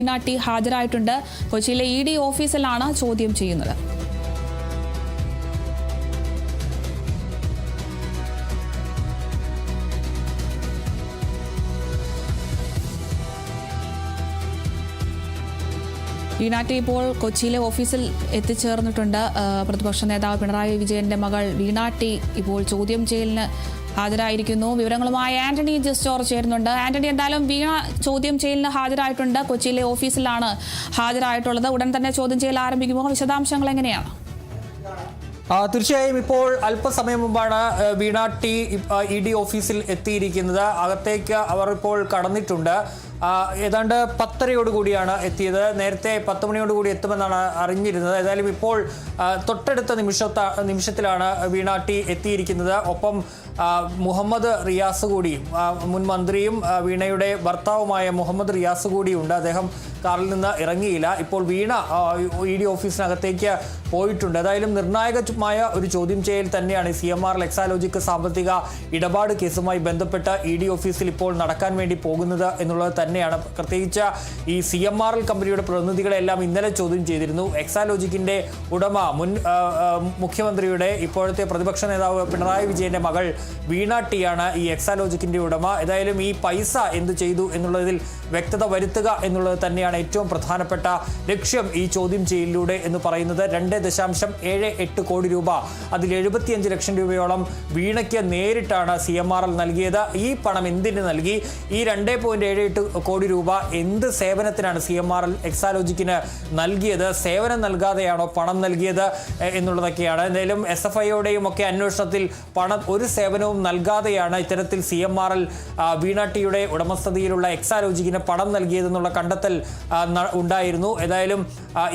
വീണ ഹാജരായിട്ടുണ്ട്. കൊച്ചിയിലെ ED ഓഫീസിലാണ് ചോദ്യം ചെയ്യുന്നത്. വീണ ഇപ്പോൾ കൊച്ചിയിലെ ഓഫീസിൽ എത്തിച്ചേർന്നിട്ടുണ്ട്. പ്രതിപക്ഷ നേതാവ് പിണറായി വിജയന്റെ മകൾ വീണ ഇപ്പോൾ ചോദ്യം ചെയ്യലിന് ഹാജരായിരിക്കുന്നു. വിവരങ്ങളുമായി ആന്റണി ജസ്റ്റോർ ചേരുന്നുണ്ട്. ആന്റണി, എന്തായാലും വീണ ചോദ്യം ചെയ്യലിന് ഹാജരായിട്ടുണ്ട്. കൊച്ചിയിലെ ഓഫീസിലാണ് ഹാജരായിട്ടുള്ളത്. ഉടൻ തന്നെ ചോദ്യം ചെയ്യൽ ആരംഭിക്കുമോ? വിശദാംശങ്ങൾ എങ്ങനെയാണ്? തീർച്ചയായും ഇപ്പോൾ അല്പസമയം മുമ്പാണ് വീണ ED ഓഫീസിൽ എത്തിയിരിക്കുന്നത്. അകത്തേക്ക് അവർ ഇപ്പോൾ കടന്നിട്ടുണ്ട്. ഏതാണ്ട് 10:30 എത്തിയത്. നേരത്തെ 10 മണിയോടുകൂടി എത്തുമെന്നാണ് അറിഞ്ഞിരുന്നത്. ഏതായാലും ഇപ്പോൾ തൊട്ടടുത്ത നിമിഷത്തിലാണ് വീണ എത്തിയിരിക്കുന്നത്. ഒപ്പം മുഹമ്മദ് റിയാസ് കൂടി, മുൻ മന്ത്രിയും വീണയുടെ ഭർത്താവുമായ മുഹമ്മദ് റിയാസ് കൂടിയുണ്ട്. അദ്ദേഹം കാറിൽ നിന്ന് ഇറങ്ങിയില്ല. ഇപ്പോൾ വീണ ED ഓഫീസിനകത്തേക്ക് പോയിട്ടുണ്ട്. ഏതായാലും നിർണായകമായ ഒരു ചോദ്യം ചെയ്യൽ തന്നെയാണ് CMRL എക്സാലോജിക് സാമ്പത്തിക ഇടപാട് കേസുമായി ബന്ധപ്പെട്ട് ED ഓഫീസിൽ ഇപ്പോൾ നടക്കാൻ വേണ്ടി പോകുന്നത് എന്നുള്ളത് തന്നെയാണ്. പ്രത്യേകിച്ച് ഈ CMRL കമ്പനിയുടെ പ്രതിനിധികളെല്ലാം ഇന്നലെ ചോദ്യം ചെയ്തിരുന്നു. എക്സാലോജിക്കിന്റെ ഉടമ മുൻ മുഖ്യമന്ത്രിയുടെ ഇപ്പോഴത്തെ പ്രതിപക്ഷ നേതാവ് പിണറായി വിജയന്റെ മകൾ വീണ ആണ് ഈ എക്സാലോജിക്കിന്റെ ഉടമ. ഏതായാലും ഈ പൈസ എന്ത് ചെയ്തു എന്നുള്ളതിൽ വ്യക്തത വരുത്തുക എന്നുള്ളത് തന്നെയാണ് ഏറ്റവും പ്രധാനപ്പെട്ട ലക്ഷ്യം ഈ ചോദ്യം ചെയ്യലിലൂടെ എന്ന് പറയുന്നത്. 2.78 കോടി രൂപ, അതിൽ 75 ലക്ഷം രൂപയോളം വീണയ്ക്ക് നേരിട്ടാണ് CMRL നൽകിയത്. ഈ പണം എന്തിന് നൽകി? ഈ 2.78 കോടി രൂപ എന്ത് സേവനത്തിനാണ് CMRL എക്സാലോജിക്കിന് നൽകിയത്? സേവനം നൽകാതെയാണോ പണം നൽകിയത് എന്നുള്ളതൊക്കെയാണ്. എന്തായാലും SFIയുടെയും ഒക്കെ അന്വേഷണത്തിൽ ഒരു സേവനവും നൽകാതെയാണ് ഇത്തരത്തിൽ CMRL വീണ യുടെ ഉടമസ്ഥതയിലുള്ള എക്സാലോജിക്കിന് പണം നൽകിയതെന്നുള്ള കണ്ടെത്തൽ ഉണ്ടായിരുന്നു. ഏതായാലും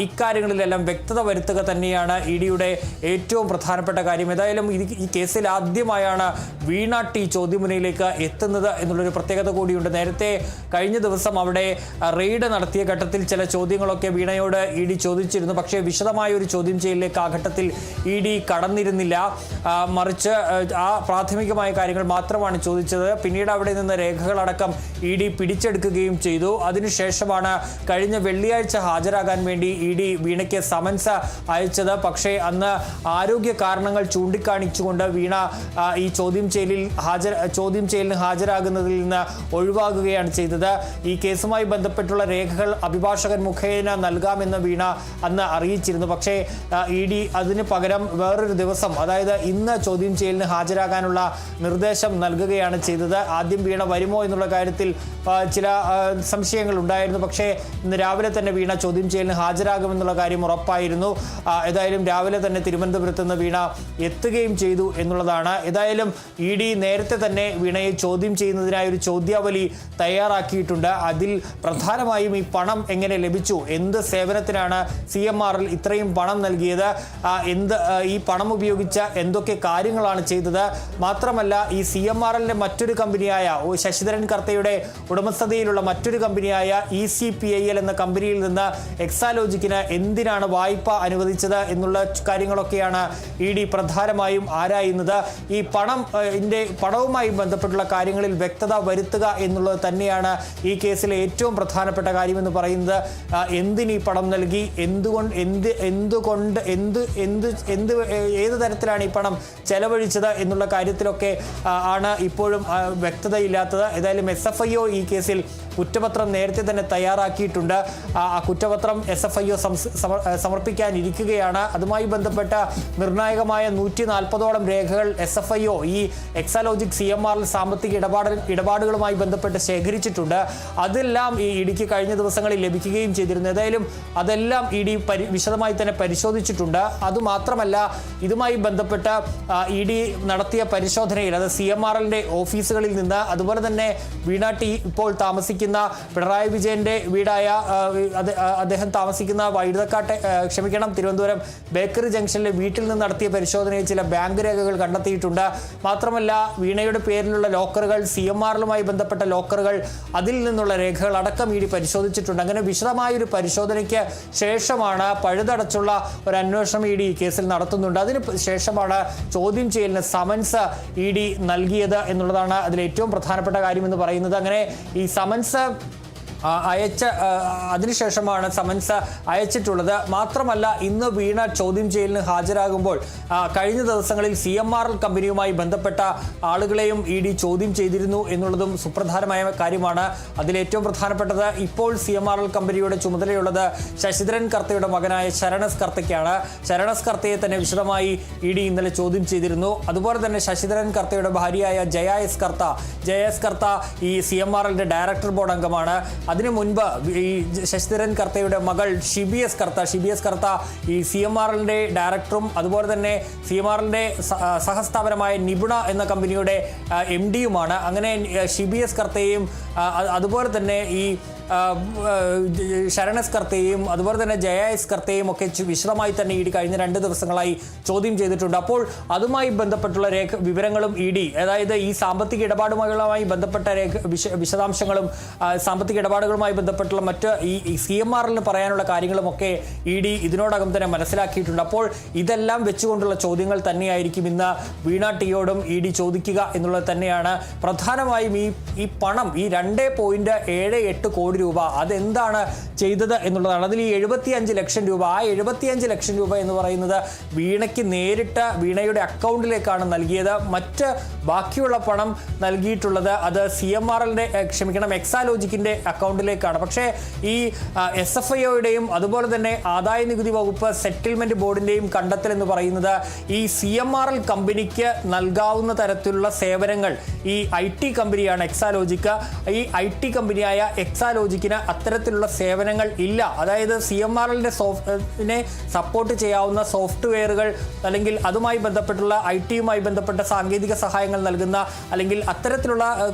ഇക്കാര്യങ്ങളിലെല്ലാം വ്യക്തത വരുത്തുക തന്നെയാണ് EDയുടെ ഏറ്റവും പ്രധാനപ്പെട്ട കാര്യം. ഏതായാലും ഈ കേസിൽ ആദ്യമായാണ് വീണ ചോദ്യമുനയിലേക്ക് എത്തുന്നത് എന്നുള്ളൊരു പ്രത്യേകത കൂടിയുണ്ട്. നേരത്തെ കഴിഞ്ഞ ദിവസം അവിടെ റെയ്ഡ് നടത്തിയ ഘട്ടത്തിൽ ചില ചോദ്യങ്ങളൊക്കെ വീണയോട് ED ചോദിച്ചിരുന്നു. പക്ഷേ വിശദമായ ഒരു ചോദ്യം ചെയ്യലിലേക്ക് ആ ഘട്ടത്തിൽ ED കടന്നിരുന്നില്ല. മറിച്ച് ആ പ്രാഥമികമായ കാര്യങ്ങൾ മാത്രമാണ് ചോദിച്ചത്. പിന്നീട് അവിടെ നിന്ന് രേഖകളടക്കം ED പിടിച്ചെടുക്കുകയും ചെയ്തു. അതിനുശേഷമാണ് കഴിഞ്ഞ വെള്ളിയാഴ്ച ഹാജരാകാൻ വേണ്ടി ED വീണയ്ക്ക് സമൻസ് അയച്ചത്. പക്ഷേ അന്ന് ആരോഗ്യ കാരണങ്ങൾ ചൂണ്ടിക്കാണിച്ചുകൊണ്ട് വീണ ഈ ചോദ്യം ചെയ്യലിന് ഹാജരാകുന്നതിൽ നിന്ന് ഒഴിവാകുകയാണ് ചെയ്തത്. ഈ കേസുമായി ബന്ധപ്പെട്ടുള്ള രേഖകൾ അഭിഭാഷകൻ മുഖേന നൽകാമെന്ന് വീണ അന്ന് അറിയിച്ചിരുന്നു. പക്ഷേ ED അതിന് പകരം വേറൊരു ദിവസം, അതായത് ഇന്ന് ചോദ്യം ചെയ്യലിന് ഹാജരാകാനുള്ള നിർദ്ദേശം നൽകുകയാണ് ചെയ്തത്. ആദ്യം വീണ വരുമോ എന്നുള്ള കാര്യത്തിൽ ചില സംശയങ്ങൾ ഉണ്ടായിരുന്നു. പക്ഷേ ഇന്ന് രാവിലെ തന്നെ വീണ ചോദ്യം ചെയ്യലിന് ഹാജരാകുമെന്നുള്ള കാര്യം ഉറപ്പായിരുന്നു. ഏതായാലും രാവിലെ തന്നെ തിരുവനന്തപുരത്ത് നിന്ന് വീണ എത്തുകയും ചെയ്തു എന്നുള്ളതാണ്. ഏതായാലും ED നേരത്തെ തന്നെ വീണയെ ചോദ്യം ചെയ്യുന്നതിനായി ഒരു ചോദ്യാവലി തയ്യാറാക്കിയിട്ടുണ്ട്. അതിൽ പ്രധാനമായും ഈ പണം എങ്ങനെ ലഭിച്ചു, എന്ത് സേവനത്തിനാണ് CMRL ഇത്രയും പണം നൽകിയത്, ഈ പണം ഉപയോഗിച്ച് എന്തൊക്കെ കാര്യങ്ങളാണ് ചെയ്തത്, മാത്രമല്ല ഈ CMRLന്റെ മറ്റൊരു കമ്പനിയായ ശശിധരൻ കർത്തയുടെ ഉടമസ്ഥതയിലുള്ള മറ്റൊരു കമ്പനിയായ ECPIL എന്ന കമ്പനിയിൽ നിന്ന് എക്സാലോജിക്കിന് എന്തിനാണ് വായ്പ അനുവദിച്ചത് എന്നുള്ള കാര്യങ്ങളൊക്കെയാണ് ED പ്രധാനമായും ആരായുന്നത്. ഈ പണവുമായി ബന്ധപ്പെട്ടുള്ള കാര്യങ്ങളിൽ വ്യക്തത വരുത്തുക എന്നുള്ളത് തന്നെയാണ് ഈ കേസിലെ ഏറ്റവും പ്രധാനപ്പെട്ട കാര്യമെന്ന് പറയുന്നത്. എന്തിന് ഈ പണം നൽകി, ഏത് തരത്തിലാണ് ഈ പണം ചെലവഴിച്ചത് എന്നുള്ള കാര്യത്തിലൊക്കെ ആണ് ഇപ്പോഴും വ്യക്തതയില്ലാത്തത്. ഏതായാലും SFIO ഈ കേസിൽ കുറ്റപത്രം നേരത്തെ തന്നെ തയ്യാറാക്കിയിട്ടുണ്ട്. ആ കുറ്റപത്രം SFIO സമർപ്പിക്കാനിരിക്കുകയാണ്. അതുമായി ബന്ധപ്പെട്ട നിർണായകമായ 140ഓളം രേഖകൾ SFIO ഈ എക്സാലോജിക് CMRL സാമ്പത്തിക ഇടപാടുകളുമായി ബന്ധപ്പെട്ട് ശേഖരിച്ചിട്ടുണ്ട്. അതെല്ലാം ഈ EDക്ക് കഴിഞ്ഞ ദിവസങ്ങളിൽ ലഭിക്കുകയും ചെയ്തിരുന്നു. ഏതായാലും അതെല്ലാം ED വിശദമായി തന്നെ പരിശോധിച്ചിട്ടുണ്ട്. അതുമാത്രമല്ല, ഇതുമായി ബന്ധപ്പെട്ട ED നടത്തിയ പരിശോധനയിൽ, അത് CMRLന്റെ ഓഫീസുകളിൽ നിന്ന്, അതുപോലെ തന്നെ വീണ ഇപ്പോൾ താമസിക്കുന്ന പിണറായി വിജയന്റെ വീടായ അദ്ദേഹം താമസിക്കുന്ന തിരുവനന്തപുരം ബേക്കറി ജംഗ്ഷനിലെ വീട്ടിൽ നിന്ന് നടത്തിയ പരിശോധനയിൽ ചില ബാങ്ക് രേഖകൾ കണ്ടെത്തിയിട്ടുണ്ട്. മാത്രമല്ല, വീണയുടെ പേരിലുള്ള ലോക്കറുകൾ, CMRLുമായി ബന്ധപ്പെട്ട ലോക്കറുകൾ, അതിൽ നിന്നുള്ള രേഖകൾ അടക്കം ED പരിശോധിച്ചിട്ടുണ്ട്. അങ്ങനെ വിശദമായൊരു പരിശോധനയ്ക്ക് ശേഷമാണ്, പഴുതടച്ചുള്ള ഒരു അന്വേഷണം ED ഈ കേസിൽ നടത്തുന്നുണ്ട്. അതിന് ശേഷമാണ് ചോദ്യം ചെയ്യലിന് സമൻസ് ED നൽകിയത് എന്നുള്ളതാണ് അതിൽ ഏറ്റവും പ്രധാനപ്പെട്ട കാര്യമെന്ന് പറയുന്നത്. അങ്ങനെ ഈ സമൻസ് അതിനുശേഷമാണ് സമൻസ് അയച്ചിട്ടുള്ളത്. മാത്രമല്ല ഇന്ന് വീണ ചോദ്യം ചെയ്യലിന് ഹാജരാകുമ്പോൾ കഴിഞ്ഞ ദിവസങ്ങളിൽ CMRL കമ്പനിയുമായി ബന്ധപ്പെട്ട ആളുകളെയും ED ചോദ്യം ചെയ്തിരുന്നു എന്നുള്ളതും സുപ്രധാനമായ കാര്യമാണ്. അതിലേറ്റവും പ്രധാനപ്പെട്ടത് ഇപ്പോൾ CMRL കമ്പനിയുടെ ചുമതലയുള്ളത് ശശിധരൻ കർത്തയുടെ മകനായ ശരണസ് കർത്തയ്ക്കാണ്. ശരണസ് കർത്തയെ തന്നെ വിശദമായി ED ഇന്നലെ ചോദ്യം ചെയ്തിരുന്നു. അതുപോലെ തന്നെ ശശിധരൻ കർത്തയുടെ ഭാര്യയായ ജയ എസ് കർത്ത ഈ CMRLന്റെ ഡയറക്ടർ ബോർഡ് അംഗമാണ്. അതിനു മുൻപ് ഈ ശശിധരൻ കർത്തയുടെ മകൾ ഷിബി എസ് കർത്ത ഈ CMRLന്റെ ഡയറക്ടറും അതുപോലെ തന്നെ CMRLന്റെ സഹസ്ഥാപനമായ നിപുണ എന്ന കമ്പനിയുടെ MD-യുമാണ്. അങ്ങനെ ഷിബി എസ് കർത്തയെയും അതുപോലെ തന്നെ ഈ ശരണസ് കർത്തയെയും അതുപോലെ തന്നെ ജയ എസ് കർത്തയെയും ഒക്കെ വിശദമായി തന്നെ ED കഴിഞ്ഞ 2 ദിവസങ്ങളായി ചോദ്യം ചെയ്തിട്ടുണ്ട്. അപ്പോൾ അതുമായി ബന്ധപ്പെട്ടുള്ള വിവരങ്ങളും ED, അതായത് ഈ സാമ്പത്തിക ഇടപാടുകളുമായി ബന്ധപ്പെട്ട വിശദാംശങ്ങളും സാമ്പത്തിക ഇടപാടുകളുമായി ബന്ധപ്പെട്ടുള്ള മറ്റ് ഈ CMRLന് പറയാനുള്ള കാര്യങ്ങളുമൊക്കെ ED ഇതിനോടകം തന്നെ മനസ്സിലാക്കിയിട്ടുണ്ട്. അപ്പോൾ ഇതെല്ലാം വെച്ചുകൊണ്ടുള്ള ചോദ്യങ്ങൾ തന്നെയായിരിക്കും ഇന്ന് വീണ ടിയോടും ED ചോദിക്കുക എന്നുള്ളത് തന്നെയാണ്. പ്രധാനമായും ഈ പണം, ഈ 2.78 കോടി രൂപ അതെന്താണ് ചെയ്തത് എന്നുള്ളതാണ്. അതിൽ ഈ 75 ലക്ഷം രൂപ, ആ 75 ലക്ഷം രൂപ എന്ന് പറയുന്നത് വീണയ്ക്ക് നേരിട്ട് വീണയുടെ അക്കൗണ്ടിലേക്കാണ് നൽകിയത്. മറ്റ് ബാക്കിയുള്ള പണം നൽകിയിട്ടുള്ളത് അത് എക്സാലോജിക്കിന്റെ അക്കൗണ്ടിലേക്കാണ്. പക്ഷേ ഈ SFIOയുടെയും അതുപോലെ തന്നെ ആദായ നികുതി വകുപ്പ് സെറ്റിൽമെന്റ് ബോർഡിന്റെയും കണ്ടെത്തൽ എന്ന് പറയുന്നത് ഈ CMRL കമ്പനിക്ക് നൽകാവുന്ന തരത്തിലുള്ള സേവനങ്ങൾ ഈ IT കമ്പനിയാണ് എക്സാലോജിക്ക്. ഈ IT കമ്പനിയായ എക്സാലോജിക്കിന് അത്തരത്തിലുള്ള സേവനങ്ങൾ ഇല്ല. അതായത് CMRLന്റെ സോഫ്റ്റ്വെയറിനെ സപ്പോർട്ട് ചെയ്യാവുന്ന സോഫ്റ്റ്വെയറുകൾ അല്ലെങ്കിൽ അതുമായി ബന്ധപ്പെട്ടുള്ള IT-യുമായി ബന്ധപ്പെട്ട സാങ്കേതിക സഹായങ്ങൾ നൽകുന്ന അല്ലെങ്കിൽ അത്തരത്തിലുള്ള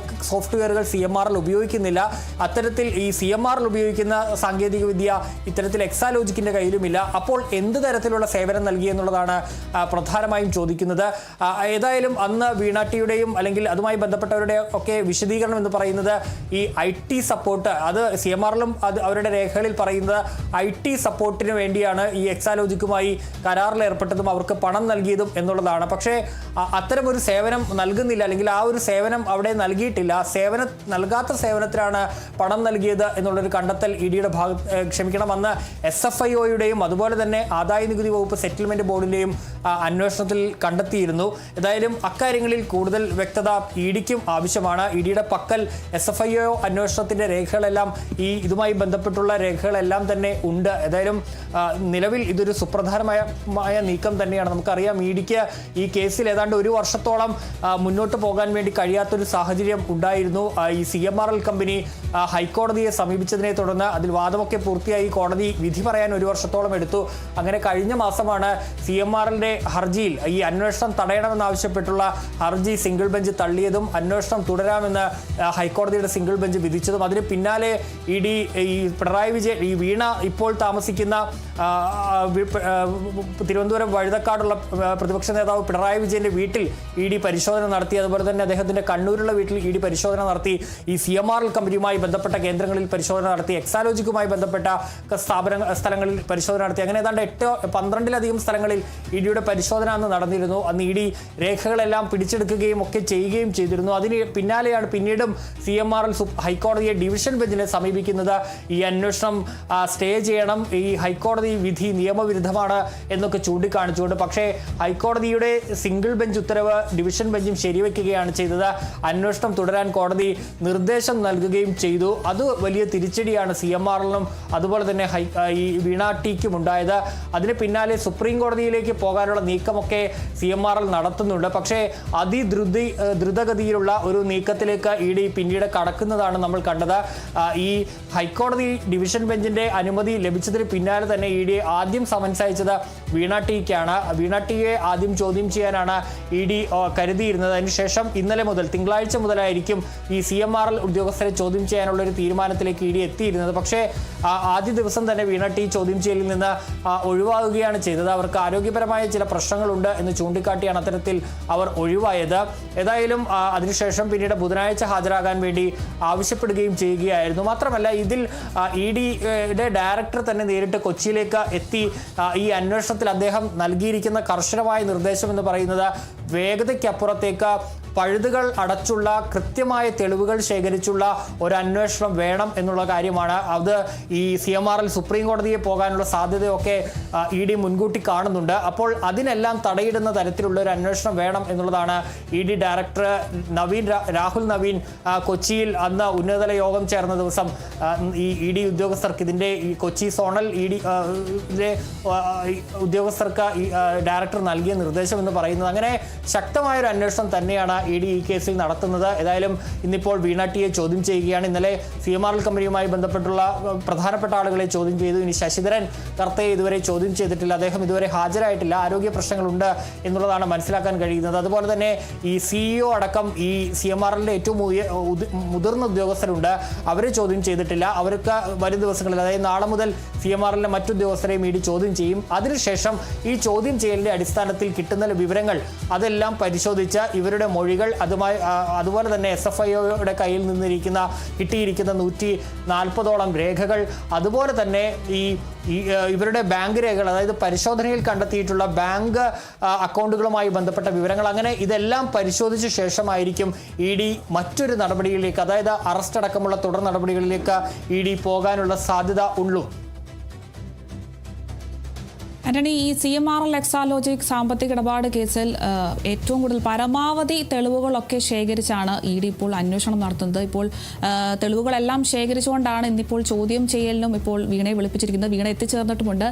സോഫ്റ്റ്വെയറുകൾ CMRL ഉപയോഗിക്കുന്നില്ല. അത്തരത്തിൽ ഈ CMRL ഉപയോഗിക്കുന്ന സാങ്കേതിക വിദ്യ ഇത്തരത്തിൽ എക്സാലോജിക്കിന്റെ കയ്യിലുമില്ല. അപ്പോൾ എന്ത് തരത്തിലുള്ള സേവനം നൽകി എന്നുള്ളതാണ് പ്രധാനമായും ചോദിക്കുന്നത്. ഏതായാലും അന്ന് വീണ ടിയുടെയും അല്ലെങ്കിൽ അതുമായി ബന്ധപ്പെട്ടവരുടെ ഒക്കെ വിശദീകരണം എന്ന് പറയുന്നത് ഈ IT സപ്പോർട്ട്, അത് CMRLും അത് അവരുടെ രേഖകളിൽ പറയുന്നത് IT സപ്പോർട്ടിന് വേണ്ടിയാണ് ഈ എക്സാലോജിക്കുമായി കരാറിൽ ഏർപ്പെട്ടതും അവർക്ക് പണം നൽകിയതും എന്നുള്ളതാണ്. പക്ഷേ അത്തരമൊരു സേവനം നൽകുന്നില്ല, അല്ലെങ്കിൽ ആ ഒരു സേവനം അവിടെ നൽകിയിട്ടില്ല. നൽകാത്ത സേവനത്തിനാണ് പണം നൽകിയത് എന്നുള്ളൊരു കണ്ടെത്തൽ EDയുടെ അന്ന് SFIOയുടെയും അതുപോലെ തന്നെ ആദായ നികുതി വകുപ്പ് സെറ്റിൽമെന്റ് ബോർഡിന്റെയും അന്വേഷണത്തിൽ കണ്ടെത്തിയിരുന്നു. ഏതായാലും അക്കാര്യങ്ങളിൽ കൂടുതൽ വ്യക്തത EDക്കും ആവശ്യമാണ്. EDയുടെ പക്കൽ SFIO അന്വേഷണത്തിന്റെ രേഖകളെല്ലാം ഇതുമായി ബന്ധപ്പെട്ടുള്ള രേഖകളെല്ലാം തന്നെ ഉണ്ട്. ഏതായാലും നിലവിൽ ഇതൊരു സുപ്രധാനമായ നീക്കം തന്നെയാണ്. നമുക്കറിയാം EDക്ക് ഈ കേസിൽ ഏതാണ്ട് 1 വർഷത്തോളം മുന്നോട്ട് പോകാൻ വേണ്ടി കഴിയാത്തൊരു സാഹചര്യം ഉണ്ടായിരുന്നു. ഈ CMRL കമ്പനി ഹൈക്കോടതിയെ സമീപിച്ചതിനെ തുടർന്ന് അതിൽ വാദമൊക്കെ പൂർത്തിയായി കോടതി വിധി പറയാൻ 1 വർഷത്തോളം എടുത്തു. അങ്ങനെ കഴിഞ്ഞ മാസമാണ് CMRLന്റെ ഹർജിയിൽ ഈ അന്വേഷണം തടയണമെന്നാവശ്യപ്പെട്ടുള്ള ഹർജി സിംഗിൾ ബെഞ്ച് തള്ളിയതും അന്വേഷണം തുടരാമെന്ന് ഹൈക്കോടതിയുടെ സിംഗിൾ ബെഞ്ച് വിധിച്ചതും. അതിന് പിന്നാലെ ED ഈ പിണറായി വിജയൻ, ഈ വീണ ഇപ്പോൾ താമസിക്കുന്ന തിരുവനന്തപുരം വഴുതക്കാടുള്ള പ്രതിപക്ഷ നേതാവ് പിണറായി വിജയന്റെ വീട്ടിൽ ED പരിശോധന നടത്തി. അതുപോലെ തന്നെ അദ്ദേഹത്തിന്റെ കണ്ണൂരുള്ള വീട്ടിൽ ED പരിശോധന നടത്തി. ഈ CMRL കമ്പനിയുമായി ബന്ധപ്പെട്ട കേന്ദ്രങ്ങളിൽ പരിശോധന നടത്തി. എക്സാലോജിക്കുമായി ബന്ധപ്പെട്ട സ്ഥലങ്ങളിൽ പരിശോധന നടത്തി. അങ്ങനെ ഏതാണ്ട് 12-ലധികം സ്ഥലങ്ങളിൽ EDയുടെ പരിശോധന അന്ന് നടന്നിരുന്നു. അന്ന് ED രേഖകളെല്ലാം പിടിച്ചെടുക്കുകയും ഒക്കെ ചെയ്യുകയും ചെയ്തിരുന്നു. അതിന് പിന്നാലെയാണ് പിന്നീടും CMRL ഹൈക്കോടതിയെ ഡിവിഷൻ ബെഞ്ചിനെ സമീപിക്കുന്നത്. ഈ അന്വേഷണം സ്റ്റേ ചെയ്യണം, ഈ ഹൈക്കോടതി വിധി നിയമവിരുദ്ധമാണ് എന്നൊക്കെ ചൂണ്ടിക്കാണിച്ചുകൊണ്ട്. പക്ഷേ ഹൈക്കോടതിയുടെ സിംഗിൾ ബെഞ്ച് ഉത്തരവ് ഡിവിഷൻ ബെഞ്ചും ശരിവെക്കുകയാണ് ചെയ്തത്. അന്വേഷണം തുടരാൻ കോടതി നിർദ്ദേശം നൽകുകയും ചെയ്തു. അത് വലിയ തിരിച്ചടിയാണ് CMRLനും അതുപോലെ തന്നെ ഈ വീണ ടിക്കും ഉണ്ടായത്. അതിന് പിന്നാലെ സുപ്രീം കോടതിയിലേക്ക് പോകാനുള്ള നീക്കമൊക്കെ CMRL നടത്തുന്നുണ്ട്. പക്ഷേ ദ്രുതഗതിയിലുള്ള ഒരു നീക്കത്തിലേക്ക് ED പിന്നീട് കടക്കുന്നതാണ് നമ്മൾ കണ്ടത്. ഈ ഹൈക്കോടതി ഡിവിഷൻ ബെഞ്ചിന്റെ അനുമതി ലഭിച്ചതിന് പിന്നാലെ തന്നെ ED ആദ്യം സമൻസ് അയച്ചത് വീണ ടിക്കാണ്. വീണ ടിയെ ആദ്യം ചോദ്യം ചെയ്യാനാണ് ED കരുതിയിരുന്നത്. അതിനുശേഷം ഇന്നലെ മുതൽ തിങ്കളാഴ്ച മുതലായിരിക്കും ഈ CMRL ഉദ്യോഗസ്ഥരെ ചോദ്യം ചെയ്യാനുള്ള ഒരു തീരുമാനത്തിലേക്ക് ED എത്തിയിരുന്നത്. പക്ഷേ ആദ്യ ദിവസം തന്നെ വീണ ടി ചോദ്യം ചെയ്യലിൽ നിന്ന് ഒഴിവാകുകയാണ് ചെയ്തത്. അവർക്ക് ആരോഗ്യപരമായ ചില പ്രശ്നങ്ങളുണ്ട് എന്ന് ചൂണ്ടിക്കാട്ടിയാണ് അത്തരത്തിൽ അവർ ഒഴിവായത്. ഏതായാലും അതിനുശേഷം പിന്നീട് ബുധനാഴ്ച ഹാജരാകാൻ വേണ്ടി ആവശ്യപ്പെടുകയും ചെയ്യുകയായിരുന്നു. മാത്രമല്ല ഇതിൽ EDയുടെ ഡയറക്ടർ തന്നെ നേരിട്ട് കൊച്ചിയിലേക്ക് എത്തി ഈ അന്വേഷണത്തിൽ അദ്ദേഹം നൽകിയിരിക്കുന്ന കർശനമായ നിർദ്ദേശം എന്ന് പറയുന്നത് വേഗതയ്ക്കപ്പുറത്തേക്ക് പഴുതുകൾ അടച്ചുള്ള കൃത്യമായ തെളിവുകൾ ശേഖരിച്ചുള്ള ഒരു അന്വേഷണം വേണം എന്നുള്ള കാര്യമാണ്. അത് ഈ CMRL സുപ്രീം കോടതിയെ പോകാനുള്ള സാധ്യതയൊക്കെ ED മുൻകൂട്ടി കാണുന്നുണ്ട്. അപ്പോൾ അതിനെല്ലാം തടയിടുന്ന തരത്തിലുള്ള ഒരു അന്വേഷണം വേണം എന്നുള്ളതാണ് ED ഡയറക്ടർ രാഹുൽ നവീൻ കൊച്ചിയിൽ അന്ന് ഉന്നതതല യോഗം ചേർന്ന ദിവസം ഈ ED ഉദ്യോഗസ്ഥർക്ക് ഇതിൻ്റെ ഈ കൊച്ചി സോണൽ ED ഉദ്യോഗസ്ഥർക്ക് ഡയറക്ടർ നൽകിയ നിർദ്ദേശം എന്ന് പറയുന്നത്. അങ്ങനെ ശക്തമായൊരു അന്വേഷണം തന്നെയാണ് ED ഈ കേസിൽ നടത്തുന്നത്. ഏതായാലും ഇന്നിപ്പോൾ വീണ ടിയെ ചോദ്യം ചെയ്യുകയാണ്. ഇന്നലെ CMRL കമ്പനിയുമായി ബന്ധപ്പെട്ടുള്ള പ്രധാനപ്പെട്ട ആളുകളെ ചോദ്യം ചെയ്തു. ഇനി ശശിധരൻ കർത്തയെ ഇതുവരെ ചോദ്യം ചെയ്തിട്ടില്ല. അദ്ദേഹം ഇതുവരെ ഹാജരായിട്ടില്ല. ആരോഗ്യ പ്രശ്നങ്ങളുണ്ട് എന്നുള്ളതാണ് മനസ്സിലാക്കാൻ കഴിയുന്നത്. അതുപോലെ തന്നെ ഈ CEO അടക്കം ഈ CMRLന്റെ ഏറ്റവും മുതിർന്ന ഉദ്യോഗസ്ഥരുണ്ട്. അവരെ ചോദ്യം ചെയ്തിട്ടില്ല. അവർക്ക് വരും ദിവസങ്ങളിൽ, അതായത് നാളെ മുതൽ CMRLന്റെ മറ്റുദ്യോഗസ്ഥരെയും ED ചോദ്യം ചെയ്യും. അതിനുശേഷം ഈ ചോദ്യം ചെയ്യലിന്റെ അടിസ്ഥാനത്തിൽ കിട്ടുന്ന വിവരങ്ങൾ അതെല്ലാം പരിശോധിച്ച് ഇവരുടെ മൊഴികൾ അതുപോലെ തന്നെ SFIOയുടെ കയ്യിൽ കിട്ടിയിരിക്കുന്ന 140ഓളം രേഖകൾ, അതുപോലെ തന്നെ ഇവരുടെ ബാങ്ക് രേഖകൾ, അതായത് പരിശോധനയിൽ കണ്ടെത്തിയിട്ടുള്ള ബാങ്ക് അക്കൗണ്ടുകളുമായി ബന്ധപ്പെട്ട വിവരങ്ങൾ, അങ്ങനെ ഇതെല്ലാം പരിശോധിച്ച ശേഷമായിരിക്കും ED മറ്റൊരു നടപടികളിലേക്ക്, അതായത് അറസ്റ്റ് അടക്കമുള്ള തുടർ നടപടികളിലേക്ക് ED പോകാനുള്ള സാധ്യത ഉള്ളൂ. ആന്റണി, ഈ CMRL എക്സാലോജിക് സാമ്പത്തിക ഇടപാട് കേസിൽ ഏറ്റവും കൂടുതൽ പരമാവധി തെളിവുകളൊക്കെ ശേഖരിച്ചാണ് ED ഇപ്പോൾ അന്വേഷണം നടത്തുന്നത്. ഇപ്പോൾ തെളിവുകളെല്ലാം ശേഖരിച്ചുകൊണ്ടാണ് ഇന്നിപ്പോൾ ചോദ്യം ചെയ്യലിനും ഇപ്പോൾ വീണയെ വിളിപ്പിച്ചിരിക്കുന്നത്. വീണ എത്തിച്ചേർന്നിട്ടുമുണ്ട്.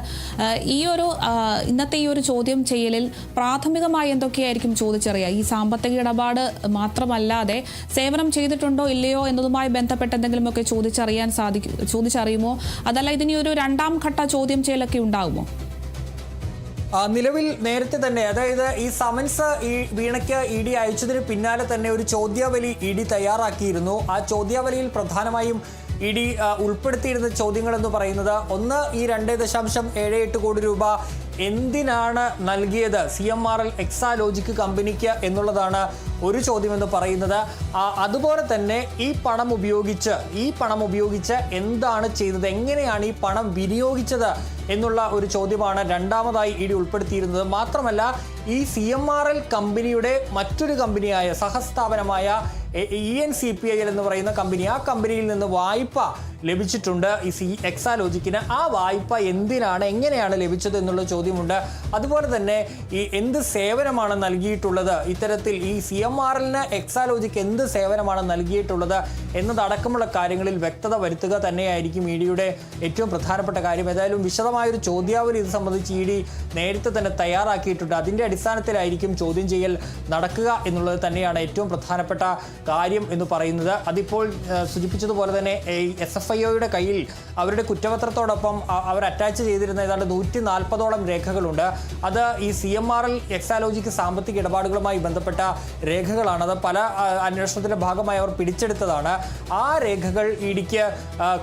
ഇന്നത്തെ ഈ ഒരു ചോദ്യം ചെയ്യലിൽ പ്രാഥമികമായി എന്തൊക്കെയായിരിക്കും ചോദിച്ചറിയുക? ഈ സാമ്പത്തിക ഇടപാട് മാത്രമല്ലാതെ സേവനം ചെയ്തിട്ടുണ്ടോ ഇല്ലയോ എന്നതുമായി ബന്ധപ്പെട്ട് എന്തെങ്കിലുമൊക്കെ ചോദിച്ചറിയുമോ? അതല്ല ഇതിനി ഒരു രണ്ടാം ഘട്ട ചോദ്യം ചെയ്യലൊക്കെ ഉണ്ടാകുമോ? നിലവിൽ നേരത്തെ തന്നെ, അതായത് ഈ സമൻസ് ഈ വീണയ്ക്ക് ED അയച്ചതിന് പിന്നാലെ തന്നെ ഒരു ചോദ്യാവലി ED തയ്യാറാക്കിയിരുന്നു. ആ ചോദ്യാവലിയിൽ പ്രധാനമായും ED ഉൾപ്പെടുത്തിയിരുന്ന ചോദ്യങ്ങൾ എന്ന് പറയുന്നത്, ഒന്ന്, ഈ 2.78 കോടി രൂപ എന്തിനാണ് നൽകിയത് CMRL എക്സാലോജിക് കമ്പനിക്ക് എന്നുള്ളതാണ് ഒരു ചോദ്യം എന്ന് പറയുന്നത്. അതുപോലെ തന്നെ ഈ പണം ഉപയോഗിച്ച് എന്താണ് ചെയ്തത്, എങ്ങനെയാണ് ഈ പണം വിനിയോഗിച്ചത് എന്നുള്ള ഒരു ചോദ്യമാണ് രണ്ടാമതായി ED ഉൾപ്പെടുത്തിയിരുന്നത്. മാത്രമല്ല, ഈ CMRL കമ്പനിയുടെ മറ്റൊരു കമ്പനിയായ സഹസ്ഥാപനമായ ENCPIL എന്ന് പറയുന്ന കമ്പനി, ആ കമ്പനിയിൽ നിന്ന് വായ്പ ലഭിച്ചിട്ടുണ്ട് ഈ എക്സാലോജിക്കിന്. ആ വായ്പ എന്തിനാണ്, എങ്ങനെയാണ് ലഭിച്ചത് എന്നുള്ള ചോദ്യമുണ്ട്. അതുപോലെ തന്നെ ഈ എന്ത് സേവനമാണ് നൽകിയിട്ടുള്ളത്, ഇത്തരത്തിൽ ഈ CMRLന് എക്സാലോജിക്ക് എന്ത് സേവനമാണ് നൽകിയിട്ടുള്ളത് എന്നതടക്കമുള്ള കാര്യങ്ങളിൽ വ്യക്തത വരുത്തുക തന്നെയായിരിക്കും EDയുടെ ഏറ്റവും പ്രധാനപ്പെട്ട കാര്യം. ഏതായാലും വിശദമായൊരു ചോദ്യാവലി ഇത് സംബന്ധിച്ച് ED നേരത്തെ തന്നെ തയ്യാറാക്കിയിട്ടുണ്ട്. അതിൻ്റെ അടിസ്ഥാനത്തിലായിരിക്കും ചോദ്യം ചെയ്യൽ നടക്കുക എന്നുള്ളത് തന്നെയാണ് ഏറ്റവും പ്രധാനപ്പെട്ട കാര്യം എന്ന് പറയുന്നത്. അതിപ്പോൾ സൂചിപ്പിച്ചതുപോലെ തന്നെ SFIOയുടെ കയ്യിൽ അവരുടെ കുറ്റപത്രത്തോടൊപ്പം അവർ അറ്റാച്ച് ചെയ്തിരുന്ന ഏതാണ്ട് 140ഓളം രേഖകളുണ്ട്. അത് ഈ CMRL എക്സാലോജിക്ക് സാമ്പത്തിക ഇടപാടുകളുമായി ബന്ധപ്പെട്ട രേഖകളാണ്. അത് പല അന്വേഷണത്തിന്റെ ഭാഗമായി അവർ പിടിച്ചെടുത്തതാണ്. ആ രേഖകൾ EDക്ക്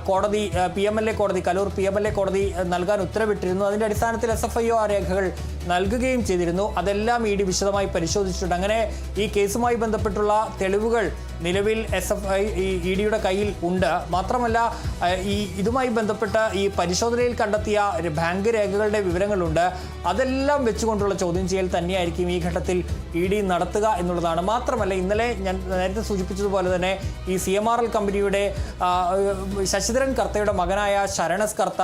കോടതി, PMLA കോടതി, കലൂർ PMLA കോടതി നൽകാൻ ഉത്തരവിട്ടിരുന്നു. അതിന്റെ അടിസ്ഥാനത്തിൽ SFIO ആ രേഖകൾ നൽകുകയും ചെയ്തിരുന്നു. അതെല്ലാം ED വിശദമായി പരിശോധിച്ചിട്ടുണ്ട്. അങ്ങനെ ഈ കേസുമായി ബന്ധപ്പെട്ടുള്ള തെളിവുകൾ നിലവിൽ EDയുടെ കയ്യിൽ ഉണ്ട്. മാത്രമല്ല, ഇതുമായി ബന്ധപ്പെട്ട ഈ പരിശോധനയിൽ കണ്ടെത്തിയ ബാങ്ക് രേഖകളുടെ വിവരങ്ങളുണ്ട്. അതെല്ലാം വെച്ചുകൊണ്ടുള്ള ചോദ്യം ചെയ്യൽ തന്നെയായിരിക്കും ഈ ഘട്ടത്തിൽ ED നടത്തുക എന്നുള്ളതാണ്. മാത്രമല്ല, ഇന്നലെ ഞാൻ നേരത്തെ സൂചിപ്പിച്ചതുപോലെ തന്നെ ഈ CMRL കമ്പനിയുടെ ശശിധരൻ കർത്തയുടെ മകനായ ശരണസ് കർത്ത,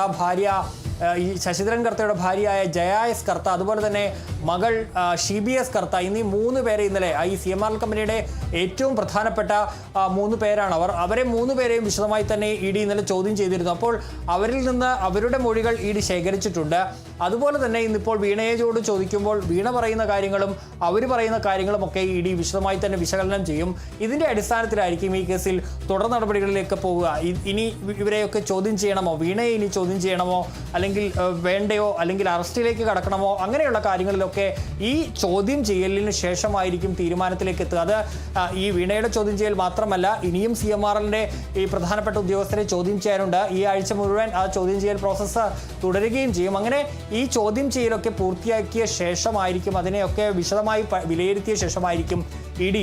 ശശിധരൻ കർത്തയുടെ ഭാര്യയായ ജയായസ് കർത്ത, അതുപോലെ തന്നെ മകൾ ഷിബിഎസ് കർത്ത, എന്നീ 3 പേരെ ഇന്നലെ ഈ CMRL കമ്പനിയുടെ ഏറ്റവും പ്രധാനപ്പെട്ട 3 പേരാണ്. അവരെ 3 പേരെയും വിശദമായി തന്നെ ED ഇന്നലെ ചോദ്യം ചെയ്തിരുന്നു. അപ്പോൾ അവരിൽ നിന്ന് അവരുടെ മൊഴികൾ ED ശേഖരിച്ചിട്ടുണ്ട്. അതുപോലെ തന്നെ ഇന്നിപ്പോൾ വീണയോട് ചോദിക്കുമ്പോൾ വീണ പറയുന്ന കാര്യങ്ങളും അവർ പറയുന്ന കാര്യങ്ങളും ഒക്കെ ED വിശദമായി തന്നെ വിശകലനം ചെയ്യും. ഇതിൻ്റെ അടിസ്ഥാനത്തിലായിരിക്കും ഈ കേസിൽ തുടർ നടപടികളിലേക്ക് പോവുക. ഇനി ഇവരെയൊക്കെ ചോദ്യം ചെയ്യണമോ, വീണയെ ഇനി ചോദ്യം ചെയ്യണമോ, അല്ലെങ്കിൽ വേണ്ടയോ, അല്ലെങ്കിൽ അറസ്റ്റിലേക്ക് കടക്കണമോ, അങ്ങനെയുള്ള കാര്യങ്ങളിലൊക്കെ ഈ ചോദ്യം ചെയ്യലിന് ശേഷമായിരിക്കും തീരുമാനത്തിലേക്ക് എത്തുക. അത് ഈ വീണയുടെ ചോദ്യം ചെയ്യൽ മാത്രമല്ല, ഇനിയും CMRLന്റെ ഈ പ്രധാനപ്പെട്ട ഉദ്യോഗസ്ഥരെ ചോദ്യം ചെയ്യാനുണ്ട്. ഈ ആഴ്ച മുഴുവൻ ആ ചോദ്യം ചെയ്യൽ പ്രോസസ്സ് തുടരുകയും ചെയ്യും. അങ്ങനെ ഈ ചോദ്യം ചെയ്യലൊക്കെ പൂർത്തിയാക്കിയ ശേഷമായിരിക്കും, അതിനെയൊക്കെ വിശദമായി വിലയിരുത്തിയ ശേഷമായിരിക്കും ED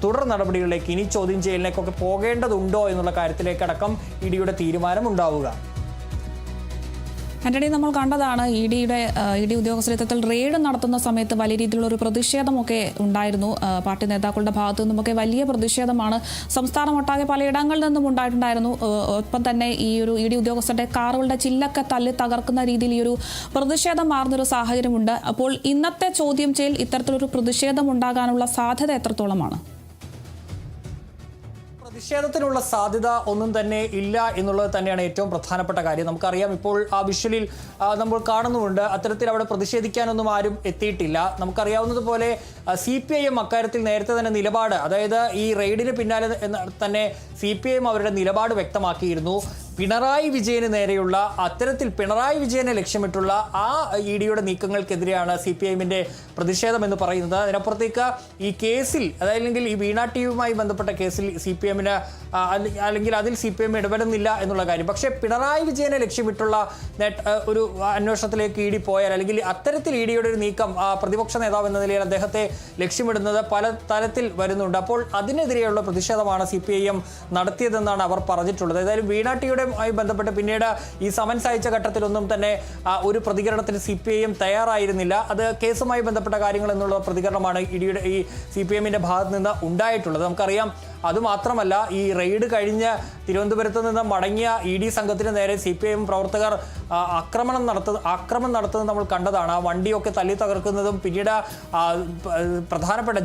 തുടർ നടപടികളിലേക്ക്, ഇനി ചോദ്യം ചെയ്യലിലേക്കൊക്കെ പോകേണ്ടതുണ്ടോ എന്നുള്ള കാര്യത്തിലേക്കടക്കം EDയുടെ തീരുമാനം ഉണ്ടാവുക. ആന്റണി, നമ്മൾ കണ്ടതാണ് ഇ ഡി ഉദ്യോഗസ്ഥർ ഇത്തരത്തിൽ റെയ്ഡ് നടത്തുന്ന സമയത്ത് വലിയ രീതിയിലുള്ള ഒരു പ്രതിഷേധമൊക്കെ ഉണ്ടായിരുന്നു. പാർട്ടി നേതാക്കളുടെ ഭാഗത്തു നിന്നുമൊക്കെ വലിയ പ്രതിഷേധമാണ് സംസ്ഥാനമൊട്ടാകെ പലയിടങ്ങളിൽ നിന്നും ഉണ്ടായിട്ടുണ്ടായിരുന്നു. ഒപ്പം തന്നെ ഈ ഒരു ഇ ഡി ഉദ്യോഗസ്ഥരുടെ കാറുകളുടെ ചില്ലൊക്കെ തല്ലി തകർക്കുന്ന രീതിയിൽ ഈ ഒരു പ്രതിഷേധം മാറുന്നൊരു സാഹചര്യമുണ്ട്. അപ്പോൾ ഇന്നത്തെ ചോദ്യം ചെയ്യൽ ഇത്തരത്തിലൊരു പ്രതിഷേധം ഉണ്ടാകാനുള്ള സാധ്യത എത്രത്തോളമാണ്? പ്രതിഷേധത്തിനുള്ള സാധ്യത ഒന്നും തന്നെ ഇല്ല എന്നുള്ളത് തന്നെയാണ് ഏറ്റവും പ്രധാനപ്പെട്ട കാര്യം. നമുക്കറിയാം, ഇപ്പോൾ ആ വിഷ്വലിൽ നമ്മൾ കാണുന്നുമുണ്ട്, അത്തരത്തിൽ അവിടെ പ്രതിഷേധിക്കാനൊന്നും ആരും എത്തിയിട്ടില്ല. നമുക്കറിയാവുന്നതുപോലെ CPIM അക്കാര്യത്തിൽ നേരത്തെ തന്നെ നിലപാട്, അതായത് ഈ റെയ്ഡിന് പിന്നാലെ തന്നെ CPIM അവരുടെ നിലപാട് വ്യക്തമാക്കിയിരുന്നു. പിണറായി വിജയന് നേരെയുള്ള അത്തരത്തിൽ പിണറായി വിജയനെ ലക്ഷ്യമിട്ടുള്ള ആ ഇ ഡിയുടെ നീക്കങ്ങൾക്കെതിരെയാണ് CPIMന്റെ പ്രതിഷേധം എന്ന് പറയുന്നത്. അതിനപ്പുറത്തേക്ക് ഈ കേസിൽ, അതല്ലെങ്കിൽ ഈ വീണ ടിയുമായി ബന്ധപ്പെട്ട കേസിൽ CPIMന് അല്ലെങ്കിൽ അതിൽ CPIM ഇടപെടുന്നില്ല എന്നുള്ള കാര്യം. പക്ഷേ പിണറായി വിജയനെ ലക്ഷ്യമിട്ടുള്ള ഒരു അന്വേഷണത്തിലേക്ക് ഇ ഡി പോയാൽ, അല്ലെങ്കിൽ അത്തരത്തിൽ ഇ ഡിയുടെ ഒരു നീക്കം പ്രതിപക്ഷ നേതാവ് എന്ന നിലയിൽ അദ്ദേഹത്തെ ലക്ഷ്യമിടുന്നത് പല തലത്തിൽ വരുന്നുണ്ട്. അപ്പോൾ അതിനെതിരെയുള്ള പ്രതിഷേധമാണ് CPIM നടത്തിയതെന്നാണ് അവർ പറഞ്ഞിട്ടുള്ളത്. ഏതായാലും വീണ ടിയുടെ ബന്ധപ്പെട്ട് പിന്നീട് ഈ സമൻസ് അയച്ച ഘട്ടത്തിലൊന്നും തന്നെ ഒരു പ്രതികരണത്തിന് CPIM തയ്യാറായിരുന്നില്ല. അത് കേസുമായി ബന്ധപ്പെട്ട കാര്യങ്ങൾ എന്നുള്ള പ്രതികരണമാണ് ഈ CPIMന്റെ ഭാഗത്ത് നിന്ന് ഉണ്ടായിട്ടുള്ളത്. നമുക്കറിയാം, അതുമാത്രമല്ല, ഈ റെയ്ഡ് കഴിഞ്ഞ് തിരുവനന്തപുരത്ത് നിന്ന് മടങ്ങിയ ഇ ഡി സംഘത്തിന് നേരെ CPIM പ്രവർത്തകർ ആക്രമണം നടത്തുന്നത് നമ്മൾ കണ്ടതാണ്. ആ വണ്ടിയൊക്കെ തല്ലി തകർക്കുന്നതും പിന്നീട് പ്രധാനപ്പെട്ട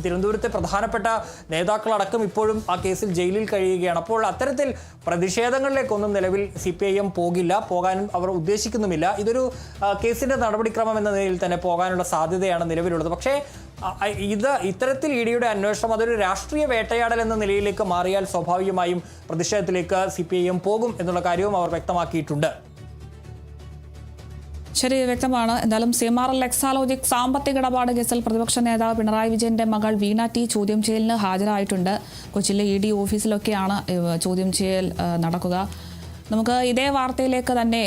തിരുവനന്തപുരത്തെ പ്രധാനപ്പെട്ട നേതാക്കളടക്കം ഇപ്പോഴും ആ കേസിൽ ജയിലിൽ കഴിയുകയാണ്. അപ്പോൾ അത്തരത്തിൽ പ്രതിഷേധങ്ങളിലേക്കൊന്നും നിലവിൽ CPIM പോകാനും അവർ ഉദ്ദേശിക്കുന്നുമില്ല. ഇതൊരു കേസിന്റെ നടപടിക്രമം എന്ന നിലയിൽ തന്നെ പോകാനുള്ള സാധ്യതയാണ് നിലവിലുള്ളത്. പക്ഷേ ഇത്തരത്തിൽ ഇ ഡിയുടെ അന്വേഷണം അതൊരു രാഷ്ട്രീയ വേട്ടയാടൽ എന്ന നിലയിലേക്ക് മാറിയാൽ സ്വാഭാവികമായും പ്രതിഷേധത്തിലേക്ക് CPIM പോകും എന്നുള്ള കാര്യവും അവർ വ്യക്തമാക്കിയിട്ടുണ്ട്. ശരി, വ്യക്തമാണ്. എന്തായാലും CMRL എക്സാലോജിക് സാമ്പത്തിക ഇടപാട് കേസിൽ പ്രതിപക്ഷ നേതാവ് പിണറായി വിജയന്റെ മകൾ വീണ ടി ചോദ്യം ചെയ്യലിന് ഹാജരായിട്ടുണ്ട്. കൊച്ചിയിലെ ഇ ഡി ഓഫീസിലൊക്കെയാണ് ചോദ്യം ചെയ്യൽ നടക്കുക. നമുക്ക് ഇതേ വാർത്തയിലേക്ക് തന്നെ